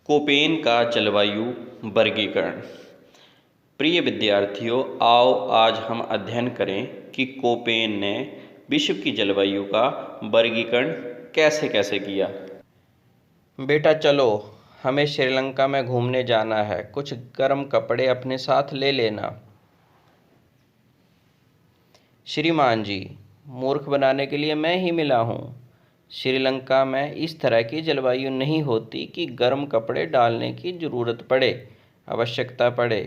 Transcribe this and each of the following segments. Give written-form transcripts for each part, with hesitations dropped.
Koppen का जलवायु वर्गीकरण। प्रिय विद्यार्थियों, आओ आज हम अध्ययन करें कि कोपेन ने विश्व की जलवायु का वर्गीकरण कैसे कैसे किया। बेटा चलो, हमें श्रीलंका में घूमने जाना है। कुछ गर्म कपड़े अपने साथ ले लेना। श्रीमान जी, मूर्ख बनाने के लिए मैं ही मिला हूँ। श्रीलंका में इस तरह की जलवायु नहीं होती कि गर्म कपड़े डालने की ज़रूरत पड़े, आवश्यकता पड़े।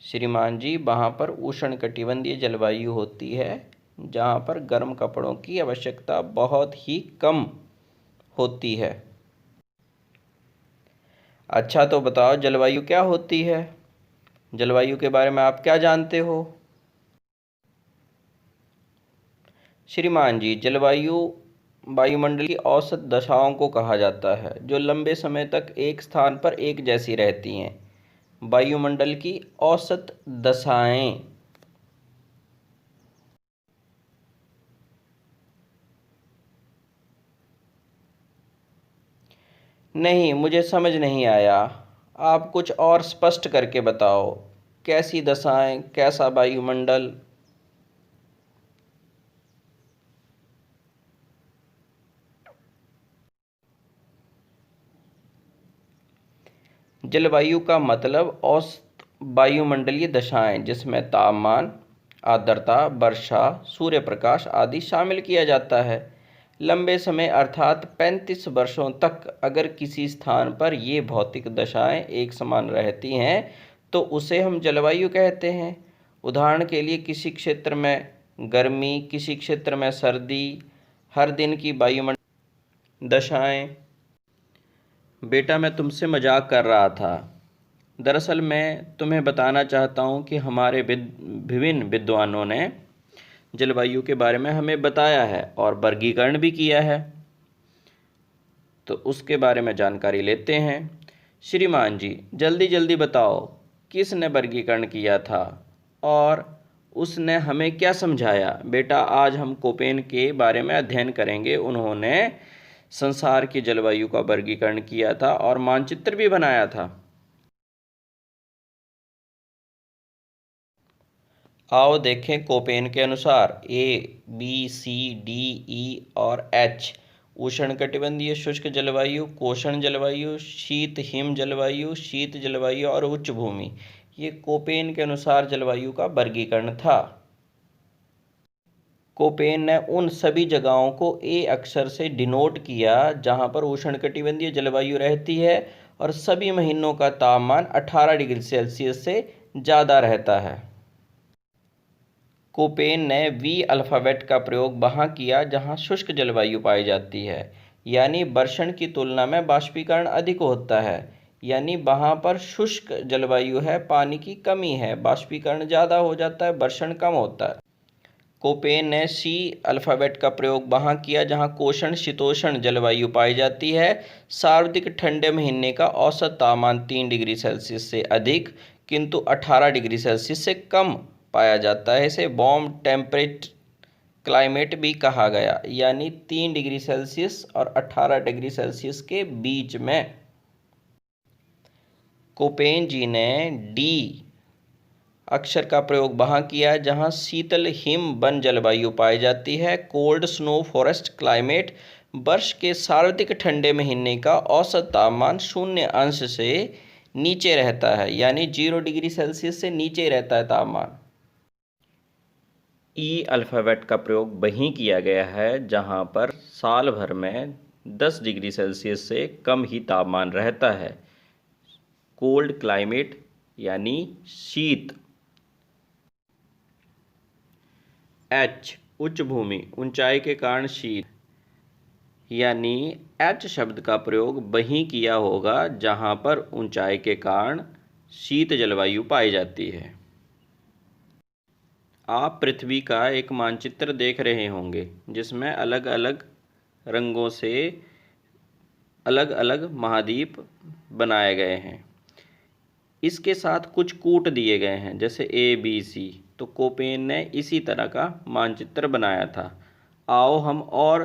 श्रीमान जी, वहाँ पर उष्णकटिबंधीय जलवायु होती है, जहाँ पर गर्म कपड़ों की आवश्यकता बहुत ही कम होती है। अच्छा, तो बताओ जलवायु क्या होती है? जलवायु के बारे में आप क्या जानते हो? श्रीमान जी, जलवायु वायुमंडल की औसत दशाओं को कहा जाता है, जो लंबे समय तक एक स्थान पर एक जैसी रहती हैं। वायुमंडल की औसत दशाएं। नहीं, मुझे समझ नहीं आया। आप कुछ और स्पष्ट करके बताओ। कैसी दशाएं, कैसा वायुमंडल? जलवायु का मतलब औसत वायुमंडलीय दशाएं, जिसमें तापमान, आर्द्रता, वर्षा, सूर्य प्रकाश आदि शामिल किया जाता है। लंबे समय अर्थात 35 वर्षों तक अगर किसी स्थान पर ये भौतिक दशाएं एक समान रहती हैं तो उसे हम जलवायु कहते हैं। उदाहरण के लिए, किसी क्षेत्र में गर्मी, किसी क्षेत्र में सर्दी, हर दिन की वायुमंडलीय दशाएं। बेटा, मैं तुमसे मजाक कर रहा था। दरअसल मैं तुम्हें बताना चाहता हूँ कि हमारे विभिन्न विद्वानों ने जलवायु के बारे में हमें बताया है और वर्गीकरण भी किया है, तो उसके बारे में जानकारी लेते हैं। श्रीमान जी, जल्दी जल्दी बताओ, किसने वर्गीकरण किया था और उसने हमें क्या समझाया? बेटा, आज हम कोपेन के बारे में अध्ययन करेंगे। उन्होंने संसार की जलवायु का वर्गीकरण किया था और मानचित्र भी बनाया था। आओ देखें। कोपेन के अनुसार A, B, C, D, E और H उष्णकटिबंधीय शुष्क जलवायु, कोषण जलवायु, शीत हिम जलवायु, शीत जलवायु और उच्च भूमि, ये कोपेन के अनुसार जलवायु का वर्गीकरण था। कोपेन ने उन सभी जगहों को ए अक्षर से डिनोट किया जहां पर उष्णकटिबंधीय जलवायु रहती है और सभी महीनों का तापमान 18 डिग्री सेल्सियस से ज़्यादा रहता है। कोपेन ने वी अल्फ़ाबेट का प्रयोग वहाँ किया जहाँ शुष्क जलवायु पाई जाती है, यानी वर्षण की तुलना में बाष्पीकरण अधिक होता है। यानी वहाँ पर शुष्क जलवायु है, पानी की कमी है, बाष्पीकरण ज़्यादा हो जाता है, वर्षण कम होता है। कोपेन ने सी अल्फ़ाबेट का प्रयोग वहाँ किया जहाँ कोषण शीतोष्ण जलवायु पाई जाती है। सर्वाधिक ठंडे महीने का औसत तापमान 3 डिग्री सेल्सियस से अधिक किंतु 18 डिग्री सेल्सियस से कम पाया जाता है। इसे वार्म टेम्परेट क्लाइमेट भी कहा गया, यानी 3 डिग्री सेल्सियस और 18 डिग्री सेल्सियस के बीच में। कोपेन जी ने डी अक्षर का प्रयोग वहाँ किया जहाँ शीतल हिम वन जलवायु पाई जाती है। कोल्ड स्नो फॉरेस्ट क्लाइमेट, वर्ष के सर्वाधिक ठंडे महीने का औसत तापमान 0 अंश से नीचे रहता है, यानी 0 डिग्री सेल्सियस से नीचे रहता है तापमान। ई अल्फ़ाबेट का प्रयोग वहीं किया गया है जहाँ पर साल भर में 10 डिग्री सेल्सियस से कम ही तापमान रहता है। कोल्ड क्लाइमेट यानी शीत। एच उच्च भूमि, ऊंचाई के कारण शीत, यानी एच शब्द का प्रयोग वहीं किया होगा जहां पर ऊंचाई के कारण शीत जलवायु पाई जाती है। आप पृथ्वी का एक मानचित्र देख रहे होंगे जिसमें अलग अलग रंगों से अलग अलग महाद्वीप बनाए गए हैं। इसके साथ कुछ कूट दिए गए हैं, जैसे ABC। तो कोपेन ने इसी तरह का मानचित्र बनाया था। आओ हम और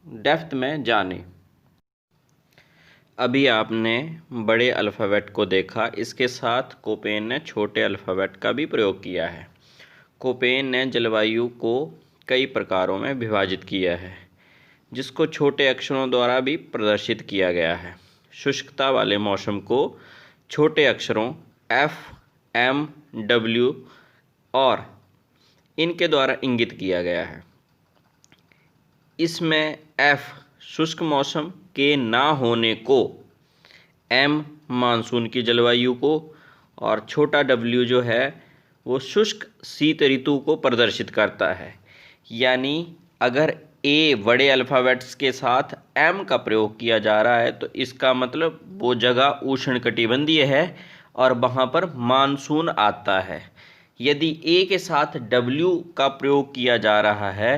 डेप्थ में जानें। अभी आपने बड़े अल्फ़ाबेट को देखा, इसके साथ कोपेन ने छोटे अल्फ़ाबेट का भी प्रयोग किया है। कोपेन ने जलवायु को कई प्रकारों में विभाजित किया है, जिसको छोटे अक्षरों द्वारा भी प्रदर्शित किया गया है। शुष्कता वाले मौसम को छोटे अक्षरों F, M, W और इनके द्वारा इंगित किया गया है। इसमें F शुष्क मौसम के ना होने को, M मानसून की जलवायु को और छोटा W जो है वो शुष्क शीत ऋतु को प्रदर्शित करता है। यानी अगर A बड़े अल्फ़ाबेट्स के साथ M का प्रयोग किया जा रहा है तो इसका मतलब वो जगह उष्णकटिबंधीय है और वहाँ पर मानसून आता है। यदि A के साथ W का प्रयोग किया जा रहा है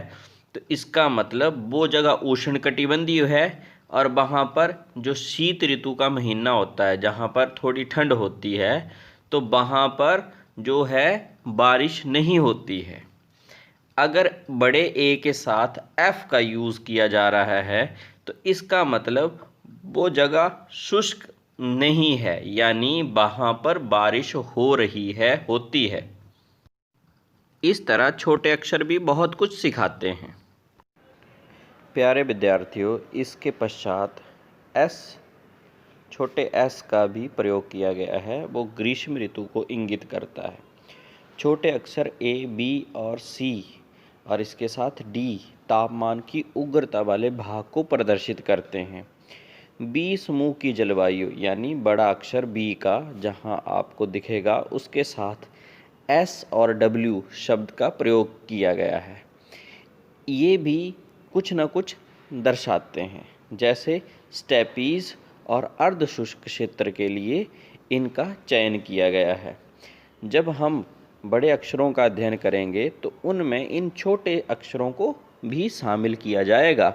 तो इसका मतलब वो जगह उष्णकटिबंधीय है और वहाँ पर जो शीत ऋतु का महीना होता है, जहाँ पर थोड़ी ठंड होती है, तो वहाँ पर जो है बारिश नहीं होती है। अगर बड़े A के साथ F का यूज़ किया जा रहा है तो इसका मतलब वो जगह शुष्क नहीं है, यानी वहाँ पर बारिश हो रही है, होती है। इस तरह छोटे अक्षर भी बहुत कुछ सिखाते हैं। प्यारे विद्यार्थियों, इसके पश्चात S, छोटे S का भी प्रयोग किया गया है। वो ग्रीष्म ऋतु को इंगित करता है। छोटे अक्षर A, B और C और इसके साथ D तापमान की उग्रता वाले भाग को प्रदर्शित करते हैं। B समूह की जलवायु यानी बड़ा अक्षर B का जहां आपको दिखेगा उसके साथ S और W शब्द का प्रयोग किया गया है। ये भी कुछ न कुछ दर्शाते हैं, जैसे स्टेपीज़ और अर्ध शुष्क क्षेत्र के लिए इनका चयन किया गया है। जब हम बड़े अक्षरों का अध्ययन करेंगे तो उनमें इन छोटे अक्षरों को भी शामिल किया जाएगा।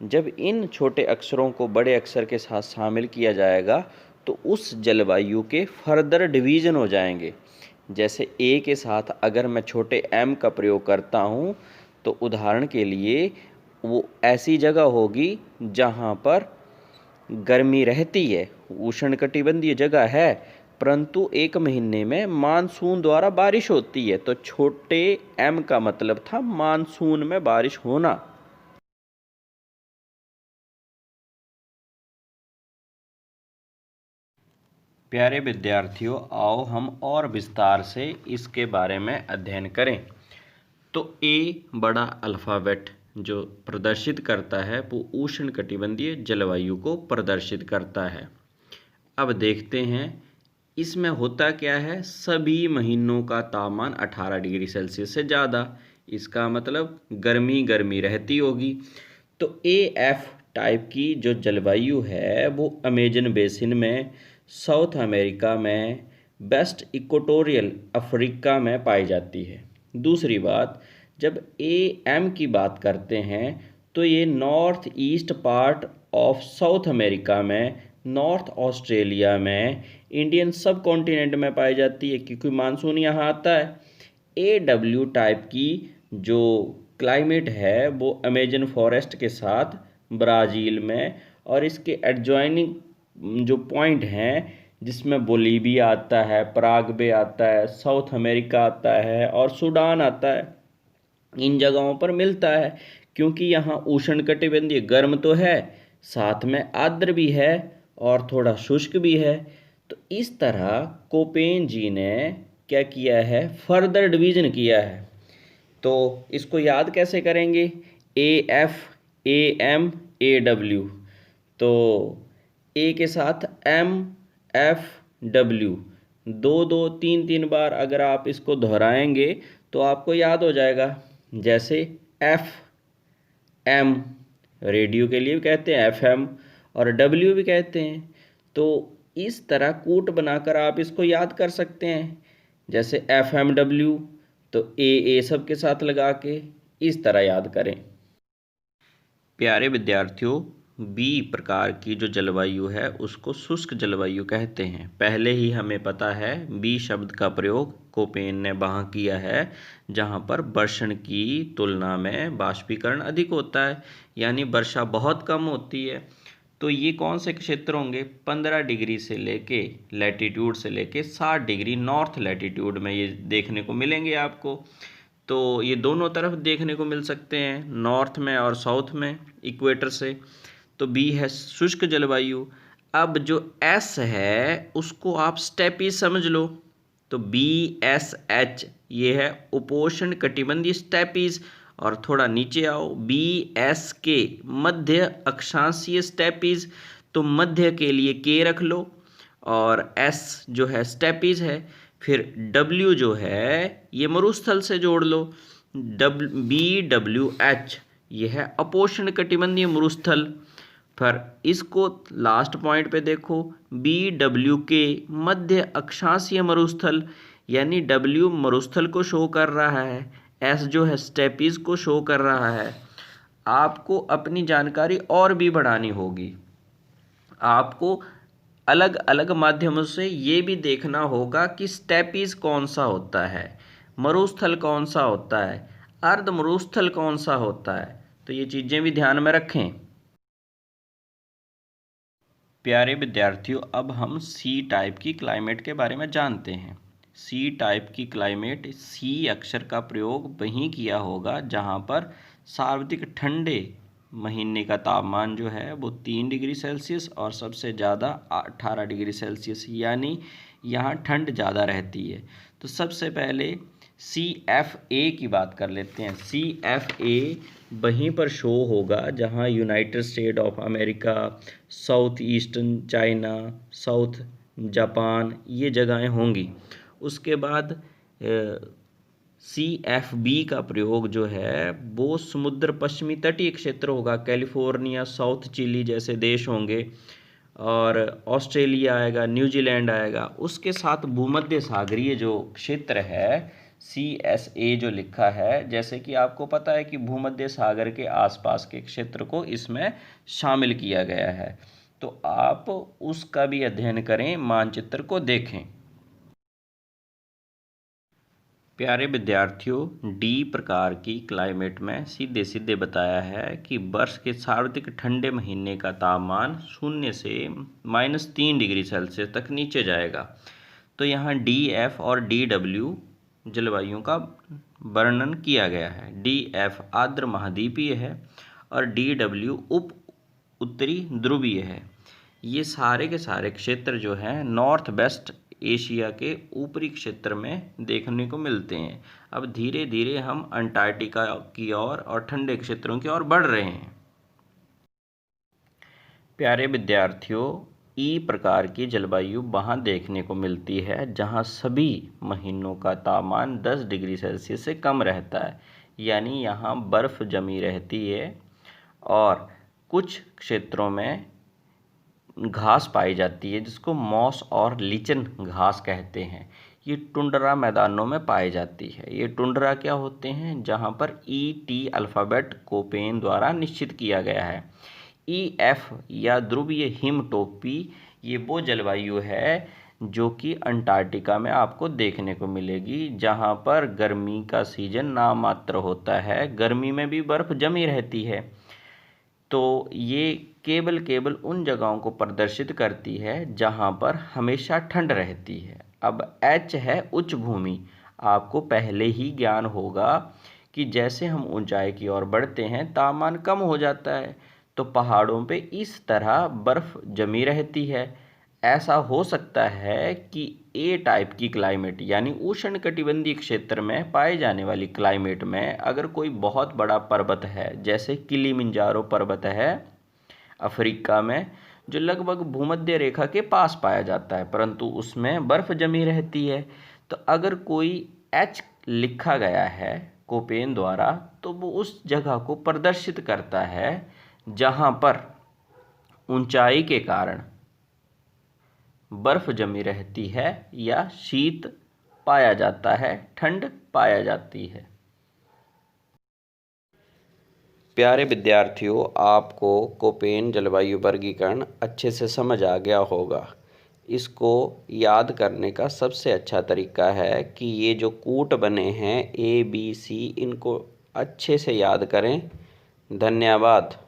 जब इन छोटे अक्षरों को बड़े अक्षर के साथ शामिल किया जाएगा तो उस जलवायु के फर्दर डिवीज़न हो जाएंगे। जैसे A के साथ अगर मैं छोटे M का प्रयोग करता हूँ तो उदाहरण के लिए वो ऐसी जगह होगी जहाँ पर गर्मी रहती है, उष्णकटिबंधीय जगह है, परंतु एक महीने में मानसून द्वारा बारिश होती है। तो छोटे M का मतलब था मानसून में बारिश होना। प्यारे विद्यार्थियों, आओ हम और विस्तार से इसके बारे में अध्ययन करें। तो A बड़ा अल्फ़ाबेट जो प्रदर्शित करता है वो उष्णकटिबंधीय जलवायु को प्रदर्शित करता है। अब देखते हैं इसमें होता क्या है। सभी महीनों का तापमान 18 डिग्री सेल्सियस से ज़्यादा, इसका मतलब गर्मी गर्मी रहती होगी। तो AF टाइप की जो जलवायु है वो अमेजन बेसिन में, साउथ अमेरिका में, वेस्ट इक्वेटोरियल अफ्रीका में पाई जाती है। दूसरी बात, जब AM की बात करते हैं तो ये north east part of south America में, नॉर्थ ऑस्ट्रेलिया में, इंडियन सब कॉन्टिनेंट में पाई जाती है क्योंकि मानसून यहाँ आता है। AW टाइप की जो क्लाइमेट है वो अमेजन फॉरेस्ट के साथ ब्राज़ील में और इसके एडजॉइनिंग जो पॉइंट हैं जिसमें बोलीविया आता है, पराग्वे आता है, साउथ अमेरिका आता है और सूडान आता है, इन जगहों पर मिलता है क्योंकि यहाँ उष्णकटिबंधीय गर्म तो है, साथ में आर्द्र भी है और थोड़ा शुष्क भी है। तो इस तरह कोपेन जी ने क्या किया है, फर्दर डिवीज़न किया है। तो इसको याद कैसे करेंगे, AF, AM, AW। तो A के साथ M, F, W, दो दो तीन तीन बार अगर आप इसको दोहराएंगे तो आपको याद हो जाएगा। जैसे FM रेडियो के लिए भी कहते हैं FM और W भी कहते हैं। तो इस तरह कूट बनाकर आप इसको याद कर सकते हैं। जैसे FMW तो AA सब के साथ लगा के इस तरह याद करें। प्यारे विद्यार्थियों, B प्रकार की जो जलवायु है उसको शुष्क जलवायु कहते हैं। पहले ही हमें पता है B शब्द का प्रयोग कोपेन ने वहाँ किया है जहाँ पर वर्षण की तुलना में बाष्पीकरण अधिक होता है, यानी वर्षा बहुत कम होती है। तो ये कौन से क्षेत्र होंगे? 15 डिग्री से लेके लैटीट्यूड से लेके 60 डिग्री नॉर्थ लैटीट्यूड में ये देखने को मिलेंगे आपको। तो ये दोनों तरफ देखने को मिल सकते हैं, नॉर्थ में और साउथ में इक्वेटर से। तो बी है शुष्क जलवायु। अब जो एस है उसको आप स्टेपीज समझ लो। तो BSH ये है उपोष्ण कटिबंधीय स्टेपीज। और थोड़ा नीचे आओ, BSK मध्य अक्षांशीय स्टेपीज। तो मध्य के लिए के रख लो और S जो है स्टेपीज है। फिर W जो है ये मरुस्थल से जोड़ लो, BWH ये है अपोष्ण कटिबंधीय मरुस्थल। फिर इसको लास्ट पॉइंट पे देखो, BWK मध्य अक्षांशीय मरुस्थल, यानी W मरुस्थल को शो कर रहा है, S जो है स्टेपीज को शो कर रहा है। आपको अपनी जानकारी और भी बढ़ानी होगी। आपको अलग अलग माध्यमों से ये भी देखना होगा कि स्टेपीज कौन सा होता है, मरुस्थल कौन सा होता है, अर्ध मरुस्थल कौन सा होता है। तो ये चीज़ें भी ध्यान में रखें। प्यारे विद्यार्थियों, अब हम सी टाइप की क्लाइमेट के बारे में जानते हैं। सी टाइप की क्लाइमेट, सी अक्षर का प्रयोग वहीं किया होगा जहां पर सर्वाधिक ठंडे महीने का तापमान जो है वो 3 डिग्री सेल्सियस और सबसे ज़्यादा 18 डिग्री सेल्सियस, यानी यहाँ ठंड ज़्यादा रहती है। तो सबसे पहले CFA की बात कर लेते हैं। CFA वहीं पर शो होगा जहां United state of America, south eastern China, south Japan ये जगहें होंगी। उसके बाद CFB का प्रयोग जो है वो समुद्र पश्चिमी तटीय क्षेत्र होगा। कैलिफोर्निया, साउथ चिली जैसे देश होंगे और ऑस्ट्रेलिया आएगा, न्यूजीलैंड आएगा। उसके साथ भूमध्य सागरीय जो क्षेत्र है CSA जो लिखा है, जैसे कि आपको पता है कि भूमध्य सागर के आसपास के क्षेत्र को इसमें शामिल किया गया है। तो आप उसका भी अध्ययन करें, मानचित्र को देखें। प्यारे विद्यार्थियों, डी प्रकार की क्लाइमेट में सीधे सीधे बताया है कि वर्ष के सर्वाधिक ठंडे महीने का तापमान 0 से -3 डिग्री सेल्सियस तक नीचे जाएगा। तो यहाँ DF और DW जलवायु का वर्णन किया गया है। DF आर्द्र महाद्वीपीय है और DW उप उत्तरी ध्रुवीय है। ये सारे के सारे क्षेत्र जो हैं नॉर्थ वेस्ट एशिया के ऊपरी क्षेत्र में देखने को मिलते हैं। अब धीरे धीरे हम अंटार्कटिका की ओर और ठंडे क्षेत्रों की ओर बढ़ रहे हैं। प्यारे विद्यार्थियों, ई प्रकार की जलवायु वहाँ देखने को मिलती है जहाँ सभी महीनों का तापमान 10 डिग्री सेल्सियस से कम रहता है, यानी यहाँ बर्फ़ जमी रहती है और कुछ क्षेत्रों में घास पाई जाती है जिसको मॉस और लीचन घास कहते हैं। ये टुंड्रा मैदानों में पाई जाती है। ये टुंड्रा क्या होते हैं? जहाँ पर ET अल्फ़ाबेट कोपेन द्वारा निश्चित किया गया है। EF या ध्रुवीय हिम टोपी ये वो जलवायु है जो कि अंटार्कटिका में आपको देखने को मिलेगी, जहाँ पर गर्मी का सीजन नामात्र होता है, गर्मी में भी बर्फ़ जमी रहती है। तो ये केवल उन जगहों को प्रदर्शित करती है जहाँ पर हमेशा ठंड रहती है। अब H है उच्च भूमि। आपको पहले ही ज्ञान होगा कि जैसे हम ऊंचाई की ओर बढ़ते हैं तापमान कम हो जाता है, तो पहाड़ों पे इस तरह बर्फ़ जमी रहती है। ऐसा हो सकता है कि ए टाइप की क्लाइमेट यानी उष्ण कटिबंधीय क्षेत्र में पाए जाने वाली क्लाइमेट में अगर कोई बहुत बड़ा पर्वत है, जैसे किलिमंजारो पर्वत है अफ्रीका में, जो लगभग भूमध्य रेखा के पास पाया जाता है, परंतु उसमें बर्फ़ जमी रहती है। तो अगर कोई H लिखा गया है कोपेन द्वारा, तो वो उस जगह को प्रदर्शित करता है जहाँ पर ऊंचाई के कारण बर्फ़ जमी रहती है या शीत पाया जाता है, ठंड पाया जाती है। प्यारे विद्यार्थियों, आपको कोपेन जलवायु वर्गीकरण अच्छे से समझ आ गया होगा। इसको याद करने का सबसे अच्छा तरीका है कि ये जो कूट बने हैं A, B, C, इनको अच्छे से याद करें। धन्यवाद।